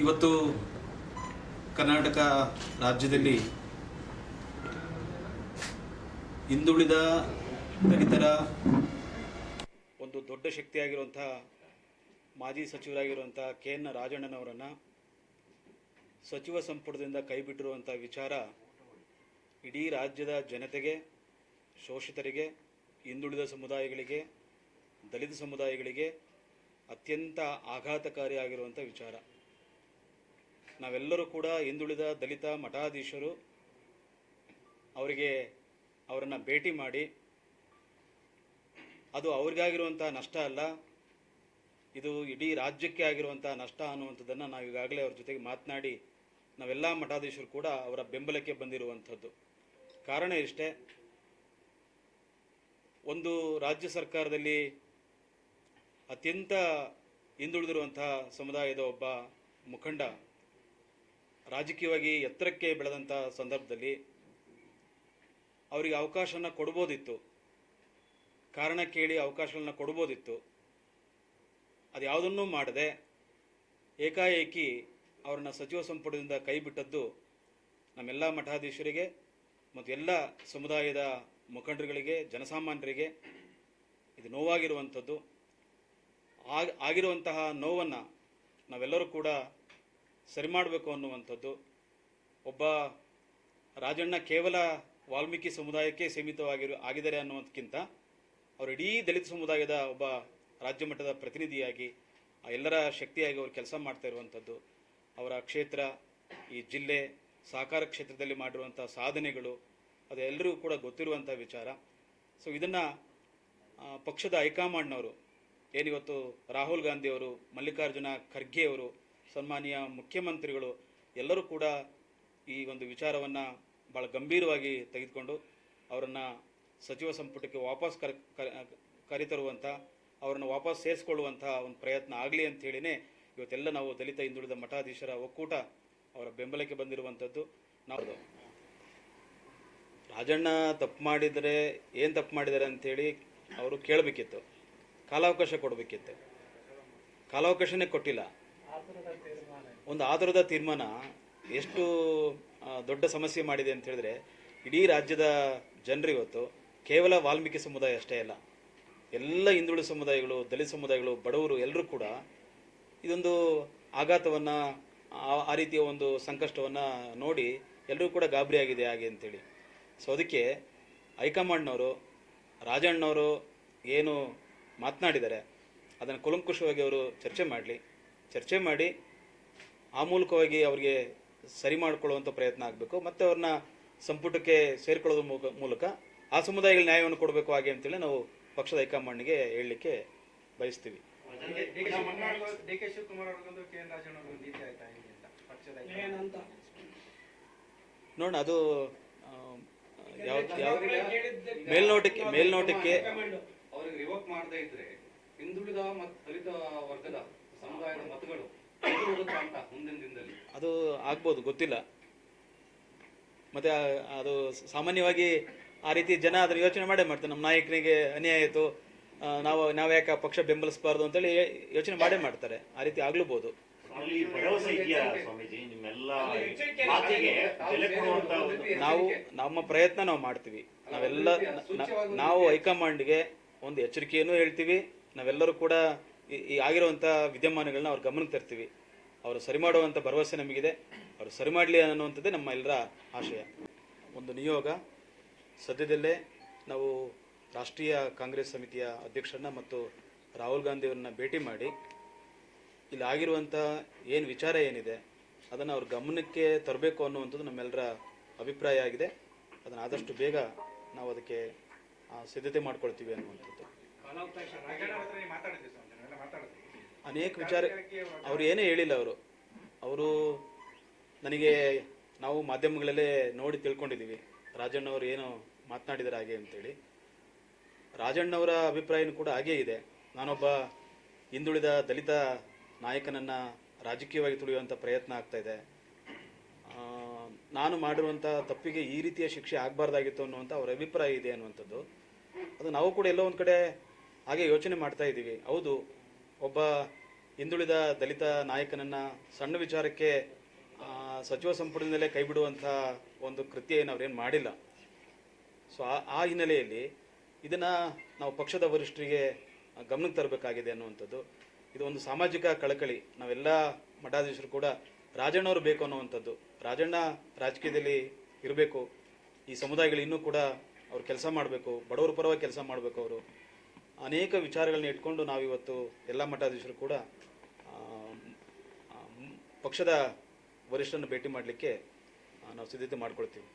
ಇವತ್ತು ಕರ್ನಾಟಕ ರಾಜ್ಯದಲ್ಲಿ ಹಿಂದುಳಿದ ದಲಿತರ ಒಂದು ದೊಡ್ಡ ಶಕ್ತಿಯಾಗಿರುವಂಥ ಮಾಜಿ ಸಚಿವರಾಗಿರುವಂಥ KN ರಾಜಣ್ಣನವರನ್ನು ಸಚಿವ ಸಂಪುಟದಿಂದ ಕೈಬಿಟ್ಟಿರುವಂಥ ವಿಚಾರ ಇಡೀ ರಾಜ್ಯದ ಜನತೆಗೆ, ಶೋಷಿತರಿಗೆ, ಹಿಂದುಳಿದ ಸಮುದಾಯಗಳಿಗೆ, ದಲಿತ ಸಮುದಾಯಗಳಿಗೆ ಅತ್ಯಂತ ಆಘಾತಕಾರಿಯಾಗಿರುವಂಥ ವಿಚಾರ. ನಾವೆಲ್ಲರೂ ಕೂಡ ಹಿಂದುಳಿದ ದಲಿತ ಮಠಾಧೀಶರು ಅವರನ್ನು ಭೇಟಿ ಮಾಡಿ, ಅದು ಅವ್ರಿಗಾಗಿರುವಂಥ ನಷ್ಟ ಅಲ್ಲ, ಇದು ಇಡೀ ರಾಜ್ಯಕ್ಕೆ ಆಗಿರುವಂಥ ನಷ್ಟ ಅನ್ನುವಂಥದ್ದನ್ನು ನಾವು ಈಗಾಗಲೇ ಅವ್ರ ಜೊತೆಗೆ ಮಾತನಾಡಿ ನಾವೆಲ್ಲ ಮಠಾಧೀಶರು ಕೂಡ ಅವರ ಬೆಂಬಲಕ್ಕೆ ಬಂದಿರುವಂಥದ್ದು. ಕಾರಣ ಇಷ್ಟೇ, ಒಂದು ರಾಜ್ಯ ಸರ್ಕಾರದಲ್ಲಿ ಅತ್ಯಂತ ಹಿಂದುಳಿದಿರುವಂಥ ಸಮುದಾಯದ ಒಬ್ಬ ಮುಖಂಡ ರಾಜಕೀಯವಾಗಿ ಎತ್ತರಕ್ಕೆ ಬೆಳೆದಂಥ ಸಂದರ್ಭದಲ್ಲಿ ಅವರಿಗೆ ಅವಕಾಶನ ಕೊಡ್ಬೋದಿತ್ತು, ಕಾರಣ ಕೇಳಿ ಅವಕಾಶಗಳನ್ನ ಕೊಡ್ಬೋದಿತ್ತು. ಅದು ಯಾವುದನ್ನೂ ಮಾಡದೆ ಏಕಾಏಕಿ ಅವರನ್ನು ಸಚಿವ ಸಂಪುಟದಿಂದ ಕೈ ಬಿಟ್ಟದ್ದು ನಮ್ಮೆಲ್ಲ ಮಠಾಧೀಶರಿಗೆ ಮತ್ತು ಎಲ್ಲ ಸಮುದಾಯದ ಮುಖಂಡರುಗಳಿಗೆ, ಜನಸಾಮಾನ್ಯರಿಗೆ ಇದು ನೋವಾಗಿರುವಂಥದ್ದು. ಆಗಿರುವಂತಹ ನೋವನ್ನು ನಾವೆಲ್ಲರೂ ಕೂಡ ಸರಿ ಮಾಡಬೇಕು ಅನ್ನುವಂಥದ್ದು. ಒಬ್ಬ ರಾಜಣ್ಣ ಕೇವಲ ವಾಲ್ಮೀಕಿ ಸಮುದಾಯಕ್ಕೆ ಆಗಿದ್ದಾರೆ ಅನ್ನೋದಕ್ಕಿಂತ ಅವರು ಇಡೀ ದಲಿತ ಸಮುದಾಯದ ಒಬ್ಬ ರಾಜ್ಯ ಮಟ್ಟದ ಪ್ರತಿನಿಧಿಯಾಗಿ ಎಲ್ಲರ ಶಕ್ತಿಯಾಗಿ ಅವರು ಕೆಲಸ ಮಾಡ್ತಾ ಇರುವಂಥದ್ದು. ಅವರ ಕ್ಷೇತ್ರ, ಈ ಜಿಲ್ಲೆ, ಸಹಕಾರ ಕ್ಷೇತ್ರದಲ್ಲಿ ಮಾಡಿರುವಂಥ ಸಾಧನೆಗಳು ಅದೆಲ್ಲರಿಗೂ ಕೂಡ ಗೊತ್ತಿರುವಂಥ ವಿಚಾರ. ಸೊ ಇದನ್ನು ಪಕ್ಷದ ಹೈಕಮಾಂಡ್ನವರು ಏನಿವತ್ತು ರಾಹುಲ್ ಗಾಂಧಿಯವರು, ಮಲ್ಲಿಕಾರ್ಜುನ ಖರ್ಗೆ ಅವರು, ಸನ್ಮಾನ್ಯ ಮುಖ್ಯಮಂತ್ರಿಗಳು ಎಲ್ಲರೂ ಕೂಡ ಈ ಒಂದು ವಿಚಾರವನ್ನು ಭಾಳ ಗಂಭೀರವಾಗಿ ತೆಗೆದುಕೊಂಡು ಅವರನ್ನು ಸಚಿವ ಸಂಪುಟಕ್ಕೆ ವಾಪಸ್ ಕರೆತರುವಂಥ, ಅವರನ್ನು ವಾಪಸ್ ಸೇರಿಸ್ಕೊಳ್ಳುವಂಥ ಒಂದು ಪ್ರಯತ್ನ ಆಗಲಿ ಅಂಥೇಳಿನೇ ಇವತ್ತೆಲ್ಲ ನಾವು ದಲಿತ ಹಿಂದುಳಿದ ಮಠಾಧೀಶರ ಒಕ್ಕೂಟ ಅವರ ಬೆಂಬಲಕ್ಕೆ ಬಂದಿರುವಂಥದ್ದು. ನಾವು ರಾಜಣ್ಣ ತಪ್ಪು ಮಾಡಿದರೆ ಏನು ತಪ್ಪು ಮಾಡಿದ್ದಾರೆ ಅಂಥೇಳಿ ಅವರು ಕೇಳಬೇಕಿತ್ತು, ಕಾಲಾವಕಾಶ ಕೊಡಬೇಕಿತ್ತು. ಕಾಲಾವಕಾಶನೇ ಕೊಟ್ಟಿಲ್ಲ. ಒಂದು ಆತುರದ ತೀರ್ಮಾನ ಎಷ್ಟು ದೊಡ್ಡ ಸಮಸ್ಯೆ ಮಾಡಿದೆ ಅಂತ ಹೇಳಿದ್ರೆ, ಇಡೀ ರಾಜ್ಯದ ಜನರು ಇವತ್ತು ಕೇವಲ ವಾಲ್ಮೀಕಿ ಸಮುದಾಯ ಅಷ್ಟೇ ಅಲ್ಲ, ಎಲ್ಲ ಹಿಂದುಳಿದ ಸಮುದಾಯಗಳು, ದಲಿತ ಸಮುದಾಯಗಳು, ಬಡವರು ಎಲ್ಲರೂ ಕೂಡ ಇದೊಂದು ಆಘಾತವನ್ನು, ಆ ರೀತಿಯ ಒಂದು ಸಂಕಷ್ಟವನ್ನು ನೋಡಿ ಎಲ್ಲರೂ ಕೂಡ ಗಾಬರಿಯಾಗಿದೆ ಹಾಗೆ ಅಂತೇಳಿ. ಸೊ ಅದಕ್ಕೆ ಹೈಕಮಾಂಡ್ನವರು, ರಾಜಣ್ಣವರು ಏನು ಮಾತನಾಡಿದ್ದಾರೆ ಅದನ್ನು ಕೂಲಂಕುಷವಾಗಿ ಅವರು ಚರ್ಚೆ ಮಾಡಿ ಆ ಮೂಲಕವಾಗಿ ಅವರಿಗೆ ಸರಿ ಮಾಡಿಕೊಳ್ಳುವಂಥ ಪ್ರಯತ್ನ ಆಗಬೇಕು. ಮತ್ತು ಅವ್ರನ್ನ ಸಂಪುಟಕ್ಕೆ ಸೇರಿಕೊಳ್ಳೋದ್ರ ಮೂಲಕ ಆ ಸಮುದಾಯಗಳ ನ್ಯಾಯವನ್ನು ಕೊಡಬೇಕು ಹಾಗೆ ಅಂತೇಳಿ ನಾವು ಪಕ್ಷದ ಹೈಕಮಾಂಡ್ಗೆ ಹೇಳಲಿಕ್ಕೆ ಬಯಸ್ತೀವಿ. ನೋಡೋಣ, ಅದು ಮೇಲ್ನೋಟಕ್ಕೆ ಅವರಿಗೆ ರಿವೋಕ್ ಮಾಡದೇ ಇದ್ರೆ ಹಿಂದುಳಿದ ಮತ್ತು ದಲಿತ ವರ್ಗದ ಸಮುದಾಯದ ಮತಗಳು ಮುಂದಿನ ದಿನದಲ್ಲಿ ಅದು ಆಗ್ಬೋದು, ಗೊತ್ತಿಲ್ಲ. ಮತ್ತೆ ಅದು ಸಾಮಾನ್ಯವಾಗಿ ಆ ರೀತಿ ಜನ ಅದನ್ನು ಯೋಚನೆ ಮಾಡ್ತಾರೆ. ನಮ್ಮ ನಾಯಕನಿಗೆ ಅನ್ಯಾಯ ಆಯಿತು, ನಾವು ಯಾಕೆ ಪಕ್ಷ ಬೆಂಬಲಿಸಬಾರ್ದು ಅಂತೇಳಿ ಯೋಚನೆ ಮಾಡ್ತಾರೆ. ಆ ರೀತಿ ಆಗ್ಲೂಬಹುದು. ನಾವು ನಮ್ಮ ಪ್ರಯತ್ನ ನಾವು ಮಾಡ್ತೀವಿ. ನಾವು ಹೈಕಮಾಂಡ್ಗೆ ಒಂದು ಎಚ್ಚರಿಕೆಯನ್ನು ಹೇಳ್ತೀವಿ. ನಾವೆಲ್ಲರೂ ಕೂಡ ಈ ಆಗಿರುವಂಥ ವಿದ್ಯಮಾನಗಳನ್ನ ಅವ್ರ ಗಮನಕ್ಕೆ ತರ್ತೀವಿ. ಅವರು ಸರಿ ಮಾಡುವಂಥ ಭರವಸೆ ನಮಗಿದೆ. ಅವರು ಸರಿ ಮಾಡಲಿ ಅನ್ನುವಂಥದ್ದೇ ನಮ್ಮ ಎಲ್ಲರ ಆಶಯ. ಒಂದು ನಿಯೋಗ ಸದ್ಯದಲ್ಲೇ ನಾವು ರಾಷ್ಟ್ರೀಯ ಕಾಂಗ್ರೆಸ್ ಸಮಿತಿಯ ಅಧ್ಯಕ್ಷರನ್ನ ಮತ್ತು ರಾಹುಲ್ ಗಾಂಧಿಯವ್ರನ್ನ ಭೇಟಿ ಮಾಡಿ ಇಲ್ಲಿ ಆಗಿರುವಂಥ ಏನು ವಿಚಾರ ಏನಿದೆ ಅದನ್ನು ಅವ್ರ ಗಮನಕ್ಕೆ ತರಬೇಕು ಅನ್ನುವಂಥದ್ದು ನಮ್ಮೆಲ್ಲರ ಅಭಿಪ್ರಾಯ ಆಗಿದೆ. ಅದನ್ನು ಆದಷ್ಟು ಬೇಗ ನಾವು ಅದಕ್ಕೆ ಸಿದ್ಧತೆ ಮಾಡ್ಕೊಳ್ತೀವಿ ಅನ್ನುವಂಥದ್ದು. ಅನೇಕ ವಿಚಾರ ಅವರು ಏನೇ ಹೇಳಿಲ್ಲ. ಅವರು ನನಗೆ ನಾವು ಮಾಧ್ಯಮಗಳಲ್ಲೇ ನೋಡಿ ತಿಳ್ಕೊಂಡಿದ್ದೀವಿ ರಾಜಣ್ಣವರು ಏನು ಮಾತನಾಡಿದ್ದಾರೆ ಹಾಗೆ ಅಂತೇಳಿ. ರಾಜಣ್ಣವರ ಅಭಿಪ್ರಾಯನೂ ಕೂಡ ಹಾಗೇ ಇದೆ. ನಾನೊಬ್ಬ ಹಿಂದುಳಿದ ದಲಿತ ನಾಯಕನನ್ನು ರಾಜಕೀಯವಾಗಿ ತುಳಿಯುವಂಥ ಪ್ರಯತ್ನ ಆಗ್ತಾಯಿದೆ, ನಾನು ಮಾಡಿರುವಂಥ ತಪ್ಪಿಗೆ ಈ ರೀತಿಯ ಶಿಕ್ಷೆ ಆಗಬಾರ್ದಾಗಿತ್ತು ಅನ್ನುವಂಥ ಅವರ ಅಭಿಪ್ರಾಯ ಇದೆ ಅನ್ನುವಂಥದ್ದು. ಅದು ನಾವು ಕೂಡ ಎಲ್ಲೋ ಒಂದು ಕಡೆ ಹಾಗೆ ಯೋಚನೆ ಮಾಡ್ತಾ ಇದ್ದೀವಿ. ಹೌದು, ಒಬ್ಬ ಹಿಂದುಳಿದ ದಲಿತ ನಾಯಕನನ್ನು ಸಣ್ಣ ವಿಚಾರಕ್ಕೆ ಸಚಿವ ಸಂಪುಟದಲ್ಲೇ ಕೈ ಬಿಡುವಂಥ ಒಂದು ಕೃತ್ಯ ಏನು ಅವ್ರೇನು ಮಾಡಿಲ್ಲ. ಸೊ ಆ ಹಿನ್ನೆಲೆಯಲ್ಲಿ ಇದನ್ನು ನಾವು ಪಕ್ಷದ ವರಿಷ್ಠರಿಗೆ ಗಮನಕ್ಕೆ ತರಬೇಕಾಗಿದೆ ಅನ್ನುವಂಥದ್ದು. ಇದು ಒಂದು ಸಾಮಾಜಿಕ ಕಳಕಳಿ. ನಾವೆಲ್ಲ ಮಠಾಧೀಶರು ಕೂಡ ರಾಜಣ್ಣವರು ಬೇಕು ಅನ್ನುವಂಥದ್ದು. ರಾಜಣ್ಣ ರಾಜಕೀಯದಲ್ಲಿ ಇರಬೇಕು, ಈ ಸಮುದಾಯಗಳು ಇನ್ನೂ ಕೂಡ ಅವ್ರು ಕೆಲಸ ಮಾಡಬೇಕು, ಬಡವರ ಪರವಾಗಿ ಕೆಲಸ ಮಾಡಬೇಕು. ಅವರು ಅನೇಕ ವಿಚಾರಗಳನ್ನ ಇಟ್ಕೊಂಡು ನಾವಿವತ್ತು ಎಲ್ಲ ಮಠಾಧೀಶರು ಕೂಡ ಪಕ್ಷದ ವರಿಷ್ಠರನ್ನು ಭೇಟಿ ಮಾಡಲಿಕ್ಕೆ ನಾವು ಸಿದ್ಧತೆ ಮಾಡ್ಕೊಳ್ತೀವಿ.